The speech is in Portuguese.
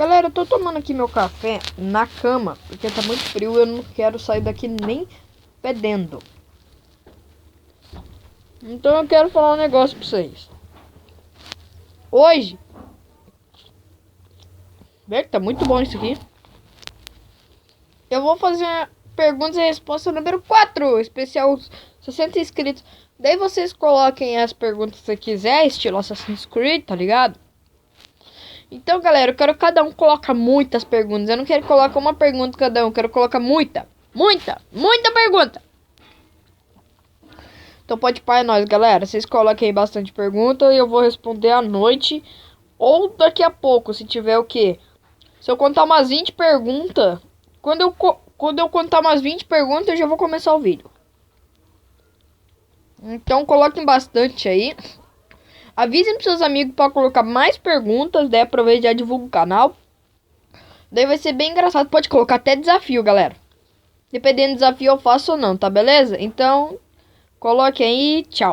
Galera, eu tô tomando aqui meu café na cama, porque tá muito frio e eu não quero sair daqui nem fedendo. Então eu quero falar um negócio pra vocês. Hoje, vê que tá muito bom isso aqui. Eu vou fazer perguntas e respostas número 4, especial 60 inscritos. Daí vocês coloquem as perguntas que você quiser, estilo Assassin's Creed, tá ligado? Então, galera, eu quero que cada um coloca muitas perguntas. Eu não quero colocar uma pergunta cada um, eu quero colocar muita pergunta. Então pode para nós, galera. Vocês coloquem aí bastante pergunta e eu vou responder à noite ou daqui a pouco, se tiver o quê? Se eu contar umas 20 perguntas, quando eu contar umas 20 perguntas, eu já vou começar o vídeo. Então coloquem bastante aí. Avisem pros seus amigos para colocar mais perguntas, daí aproveita e já divulga o canal. Daí vai ser bem engraçado, pode colocar até desafio, galera. Dependendo do desafio eu faço ou não, tá beleza? Então, coloque aí, tchau.